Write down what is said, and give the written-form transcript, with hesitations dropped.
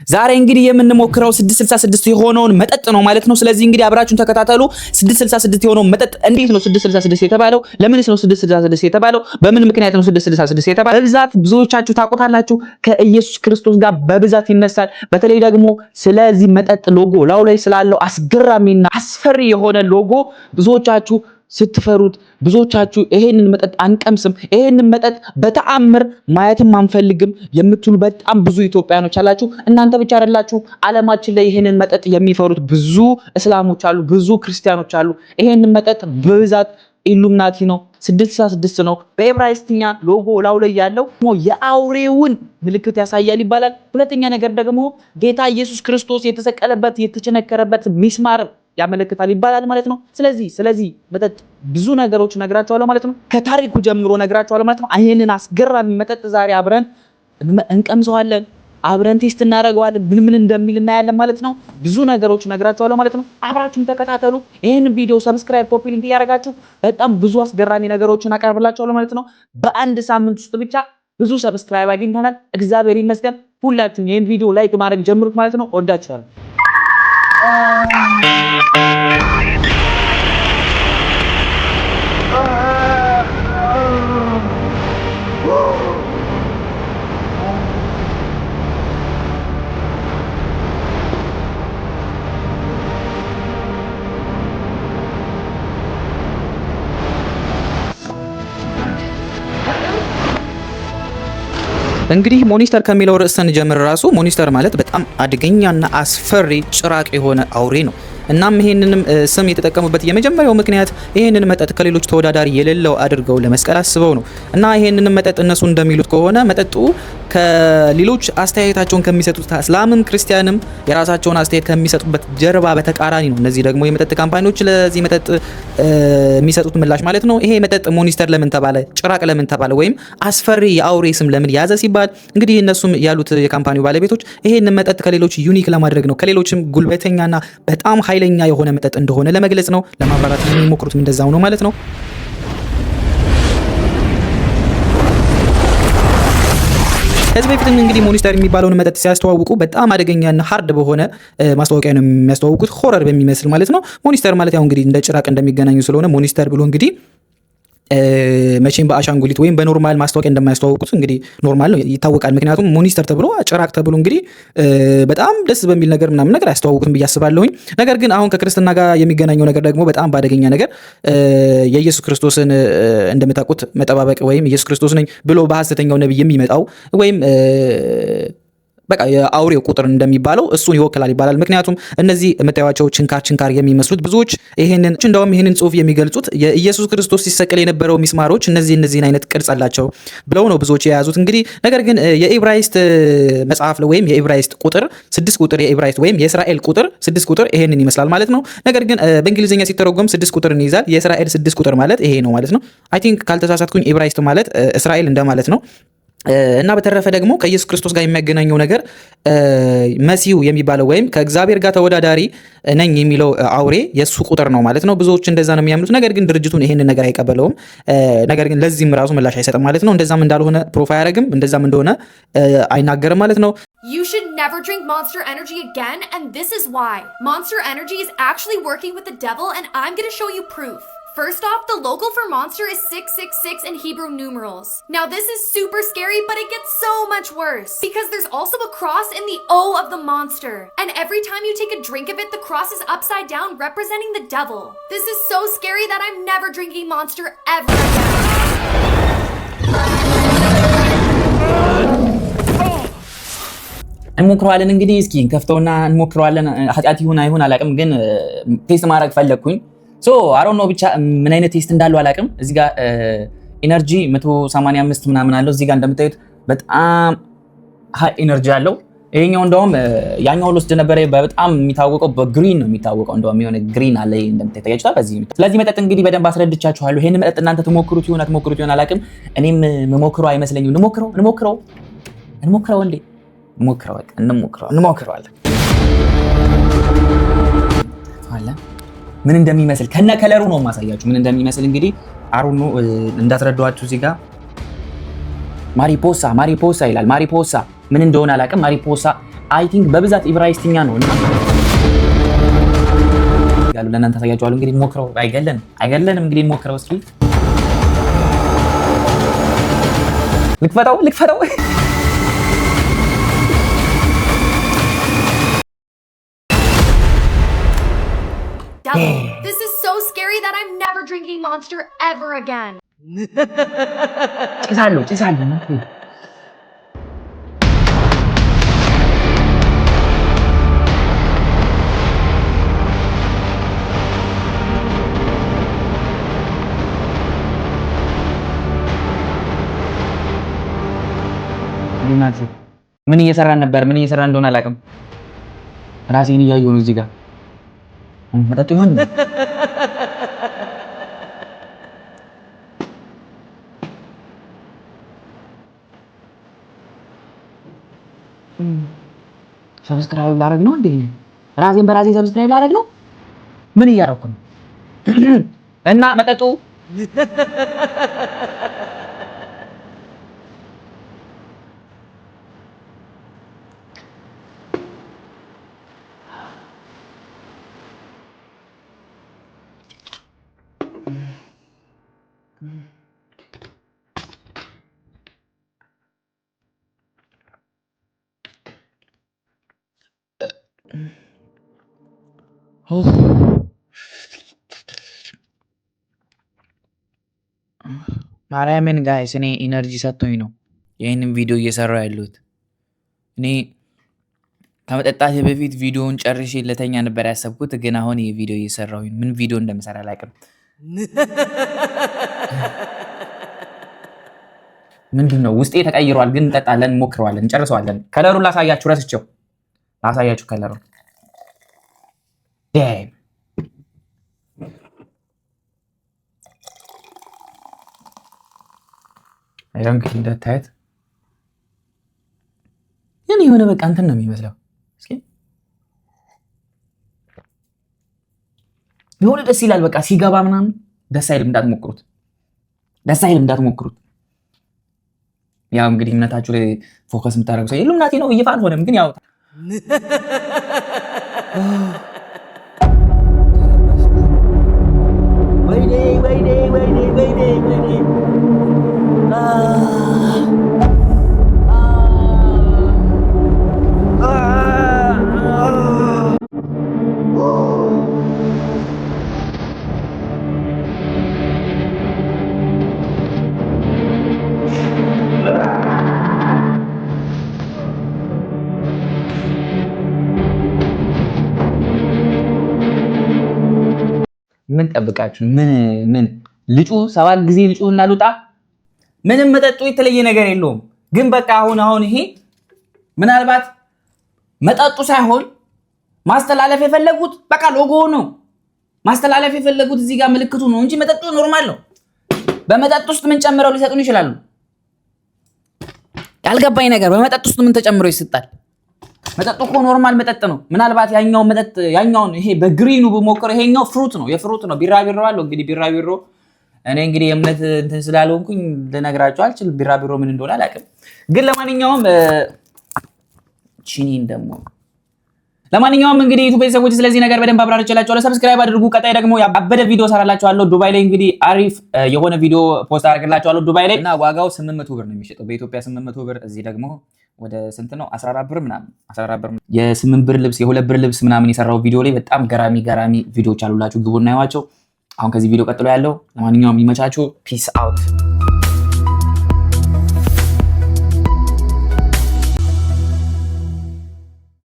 ዛሬ እንግዲህ የምንሞክረው 666 የሆነውን መጠጥ ነው ማለት ነው። ስለዚህ እንግዲህ አብራችሁን ተከታተሉ። 666 የሆነውን መጠጥ እንዴት ነው 666 የተባለው? ለምንስ ነው 666 የተባለው? በምን ምክንያት ነው 666 የተባለው? በብዛት ብዙዎቻችሁ ታውቁታላችሁ። ከኢየሱስ ክርስቶስ ጋር በብዛት ይነሳል። በተለይ ደግሞ ስለዚህ መጠጥ ሎጎ ላዩ ላይ ስላለው አስገራሚና አስፈሪ የሆነ ሎጎ ብዙዎቻችሁ ስትፈሩት፣ ብዙዎቻችሁ ይሄንን መጠጥ አንቀምስም፣ ይሄንን መጠጥ በተአምር ማየትም አንፈልግም የምትሉ በጣም ብዙ ኢትዮጵያኖች አላችሁ። እናንተ ብቻ አይደላችሁ። ዓለማችን ላይ ይሄንን መጠጥ የሚፈሩት ብዙ እስላሞች አሉ፣ ብዙ ክርስቲያኖች አሉ። ይሄንን መጠጥ በብዛት ኢሉሚናቲ ነው፣ 666 ነው። በዕብራይስጥኛ ሎጎ ላዩ ላይ ያለው የአውሬውን ምልክት ያሳያል ይባላል። ሁለተኛ ነገር ደግሞ ጌታ ኢየሱስ ክርስቶስ የተሰቀለበት የተቸነከረበት ሚስማር ያመለክታል ይባላል ማለት ነው። ስለዚህ መጠጥ ብዙ ነገሮች ነግራቸዋለሁ ማለት ነው። ከታሪኩ ጀምሮ ነግራቸዋለሁ ማለት ነው። ይሄንን አስገራሚ መጠጥ ዛሬ አብረን እንቀምሰዋለን፣ አብረን ቴስት እናደርገዋለን፣ ምን እንደሚል እናያለን ማለት ነው። ብዙ ነገሮች ነግራቸዋለሁ ማለት ነው። አብራችሁን ተከታተሉ። ይሄንን ቪዲዮ ሰብስክራይብ፣ ኮፒ ሊንክ እያደረጋችሁ በጣም ብዙ አስገራሚ ነገሮችን አቀርብላችኋለሁ ማለት ነው። በአንድ ሳምንት ውስጥ ብቻ ብዙ ሰብስክራይብ አግኝተናል። እግዚአብሔር ይመስገን። ሁላችሁም ይሄን ቪዲዮ ላይክ ማድረግ ጀምሩት ማለት ነው። ወዳችኋለሁ። እንግዲህ ሞኒስተር ከሚለው ርዕስ ስንጀምር ራሱ ሞኒስተር ማለት በጣም አደገኛና አስፈሪ ጭራቅ የሆነ አውሬ ነው። እናም ይሄንንም ስም የተጠቀሙበት የመጀመሪያው ምክንያት ይሄንን መጠጥ ከሌሎች ተወዳዳሪ የሌለው አድርገው ለመስቀል አስበው ነው። እና ይሄንንም መጠጥ እነሱ እንደሚሉት ከሆነ መጠጡ ከሌሎች አስተያየታቸውን ከሚሰጡት እስላምም ክርስቲያንም የራሳቸውን አስተያየት ከሚሰጡበት ጀርባ በተቃራኒ ነው። እነዚህ ደግሞ የመጠጥ ካምፓኒዎች ለዚህ መጠጥ የሚሰጡት ምላሽ ማለት ነው። ይሄ መጠጥ ሞኒስተር ለምን ተባለ፣ ጭራቅ ለምን ተባለ፣ ወይም አስፈሪ የአውሬ ስም ለምን ያዘ ሲባል እንግዲህ እነሱም ያሉት የካምፓኒው ባለቤቶች ይሄንን መጠጥ ከሌሎች ዩኒክ ለማድረግ ነው፣ ከሌሎችም ጉልበተኛና በጣም ኃይለኛ የሆነ መጠጥ እንደሆነ ለመግለጽ ነው። ለማብራራት የሚሞክሩትም እንደዛው ነው ማለት ነው። ከዚህ በፊትም እንግዲህ ሞኒስተር የሚባለውን መጠጥ ሲያስተዋውቁ በጣም አደገኛና ሃርድ በሆነ ማስታወቂያ ነው የሚያስተዋውቁት፣ ሆረር በሚመስል ማለት ነው። ሞኒስተር ማለት ያው እንግዲህ እንደ ጭራቅ እንደሚገናኙ ስለሆነ ሞኒስተር ብሎ እንግዲህ መቼም በአሻንጉሊት ወይም በኖርማል ማስታወቂያ እንደማያስተዋውቁት እንግዲህ ኖርማል ነው ይታወቃል። ምክንያቱም ሞኒስተር ተብሎ ጭራቅ ተብሎ እንግዲህ በጣም ደስ በሚል ነገር ምናምን ነገር አያስተዋውቁትም ብዬ አስባለሁኝ። ነገር ግን አሁን ከክርስትና ጋር የሚገናኘው ነገር ደግሞ በጣም ባደገኛ ነገር የኢየሱስ ክርስቶስን እንደምታውቁት መጠባበቅ ወይም ኢየሱስ ክርስቶስ ነኝ ብሎ በሐሰተኛው ነብይ የሚመጣው ወይም በቃ የአውሬው ቁጥር እንደሚባለው እሱን ይወክላል ይባላል። ምክንያቱም እነዚህ የምታዩዋቸው ችንካር የሚመስሉት ብዙዎች ይሄንን ጽሑፍ የሚገልጹት የኢየሱስ ክርስቶስ ሲሰቀል የነበረው ሚስማሮች እነዚህን አይነት ቅርጽ አላቸው ብለው ነው ብዙዎች የያዙት። እንግዲህ ነገር ግን የዕብራይስጥ መጽሐፍ ወይም የዕብራይስጥ ቁጥር 6 ቁጥር የዕብራይስጥ ወይም የእስራኤል ቁጥር 6 ቁጥር ይሄንን ይመስላል ማለት ነው። ነገር ግን በእንግሊዝኛ ሲተረጎም 6 ቁጥርን ይይዛል። የእስራኤል 6 ቁጥር ማለት ይሄ ነው ማለት ነው። አይ ቲንክ ካልተሳሳትኩኝ ዕብራይስጥ ማለት እስራኤል እንደማለት ነው። እና በተረፈ ደግሞ ከኢየሱስ ክርስቶስ ጋር የሚያገናኘው ነገር መሲሁ የሚባለው ወይም ከእግዚአብሔር ጋር ተወዳዳሪ ነኝ የሚለው አውሬ የሱ ቁጥር ነው ማለት ነው። ብዙዎች እንደዛ ነው የሚያምኑት። ነገር ግን ድርጅቱን ይሄንን ነገር አይቀበለውም። ነገር ግን ለዚህም ራሱ ምላሽ አይሰጥም ማለት ነው። እንደዛም እንዳልሆነ ፕሮፋ አያደርግም፣ እንደዛም እንደሆነ አይናገርም ማለት ነው። You should never drink Monster Energy again, and this is why. Monster Energy is actually working with the devil, and I'm going to show you proof. First off, the logo for Monster is 666 in Hebrew numerals. Now this is super scary, but it gets so much worse. Because there's also a cross in the O of the monster. And every time you take a drink of it, the cross is upside down, representing the devil. This is so scary that I'm never drinking Monster ever again. እንሞክረዋለን እንግዲህ እስኪ ከፍተውና እንሞክረዋለን። ኃጢአት ይሁን አይሁን አላውቅም፣ ግን ቴስት ማድረግ ፈለግኩኝ። አሮን ነው ብቻ ምን አይነት ቴስት እንዳለው አላውቅም። እዚህ ጋር ኢነርጂ 185 ምናምን አለው። እዚህ ጋር እንደምታዩት በጣም ሃይ ኢነርጂ አለው። ይሄኛው እንደውም ያኛው ልወስድ ነበር። በጣም የሚታወቀው በግሪን ነው የሚታወቀው። እንደውም የሆነ ግሪን አለ እንደምታዩት ታያችኋል። ስለዚህ መጠጥ እንግዲህ በደንብ አስረድቻችኋለሁ። ይሄን መጠጥ እናንተ ትሞክሩት ይሆን አትሞክሩት ይሆን አላውቅም። እኔም መሞክረው አይመስለኝም። እንሞክረው እንዴ እንሞክረዋለን ምን እንደሚመስል ከነ ከለሩ ነው ማሳያችሁ። ምን እንደሚመስል እንግዲህ አሮን ነው እንዳትረዷችሁ። እዚህ ጋር ማሪፖሳ ይላል። ማሪፖሳ ምን እንደሆነ አላውቅም። ማሪፖሳ አይ ቲንክ በብዛት ኢብራይስትኛ ነው እና ጋሉ ለእናንተ ታሳያችኋለሁ። እንግዲህ ሞክረው። አይገለንም እንግዲህ ሞክረው እስኪ ልክፈተው This is so scary that I'm never drinking Monster ever again. ጭሳለሁ ምን እየሰራን ነበር? ምን እየሰራን እንደሆነ አላውቅም። ራሴን እያየሁ ነው እዚህ ጋር መጠጡ ይሆን ሰብስክራይብ ላደርግ ነው እንዴ? ራሴን በራሴ ሰብስክራይብ ላደርግ ነው? ምን እያደረኩ ነው? እና መጠጡ ማርያምን ጋይስ እኔ ኢነርጂ ሰጥቶኝ ነው ይህንን ቪዲዮ እየሰራሁ ያለሁት። እኔ ከመጠጣቴ በፊት ቪዲዮውን ጨርሼ ለተኛ ነበር ያሰብኩት፣ ግን አሁን ይህ ቪዲዮ እየሰራሁኝ ምን ቪዲዮ እንደምሰራ አላውቅም። ምንድን ነው ውስጤ ተቀይሯል፣ ግን እንጠጣለን፣ እንሞክረዋለን፣ እንጨርሰዋለን። ከለሩን ላሳያችሁ፣ ረስቸው ላሳያችሁ ከለሩን። እንግዲህ እንደታየት ግን የሆነ በቃ እንትን ነው የሚመስለው። እስኪ የሆነ ደስ ይላል። በቃ ሲገባ ምናምን ደስ አይልም። እንዳትሞክሩት። ያው እንግዲህ እምነታችሁ ላይ ፎከስ የምታደርጉ ሰው ኢሉሚናቲ ነው ይፋ አልሆነም፣ ግን ያው ወይኔ ምን ጠብቃችሁ? ምን ልጩ 7 ጊዜ ልጩ እና ልውጣ? ምንም መጠጡ የተለየ ነገር የለውም። ግን በቃ አሁን ይሄ ምናልባት መጠጡ ሳይሆን ማስተላለፍ የፈለጉት በቃ ሎጎ ነው። ማስተላለፍ የፈለጉት እዚህ ጋር ምልክቱ ነው እንጂ መጠጡ ኖርማል ነው። በመጠጥ ውስጥ ምን ጨምረው ሊሰጡን ይችላሉ? ያልገባኝ ነገር በመጠጥ ውስጥ ምን ተጨምሮ ይሰጣል? መጠጡ እኮ ኖርማል መጠጥ ነው። ምናልባት ያኛውን ይሄ በግሪኑ በሞከረ ይሄኛው የፍሩት ነው። ቢራቢሮ አለው እንግዲህ ቢራቢሮ እኔ እንግዲህ የእምነት እንትን ስላልሆንኩኝ ልነግራችሁ አልችልም። ቢራቢሮ ምን እንደሆነ አላውቅም። ግን ለማንኛውም እንግዲህ ዩቲዩብ ቤተሰቦች ስለዚህ ነገር በደንብ አብራርቼላችኋለሁ። ሰብስክራይብ አድርጉ። ቀጣይ ደግሞ ያበደ ቪዲዮ ሰራላችኋለሁ። ዱባይ ላይ እንግዲህ አሪፍ የሆነ ቪዲዮ ፖስት አደርግላችኋለሁ ዱባይ ላይ እና ዋጋው 800 ብር ነው የሚሸጠው በኢትዮጵያ 800 ብር። እዚህ ደግሞ ወደ ስንት ነው? 14 ብር ምናምን 14 ብር። የ8 ብር ልብስ የ2 ብር ልብስ ምናምን የሰራው ቪዲዮ ላይ በጣም ገራሚ ቪዲዮዎች አሉላችሁ። ግቡና ያዩዋቸው። አሁን ከዚህ ቪዲዮ ቀጥሎ ያለው ለማንኛውም ይመቻችሁ። ፒስ አውት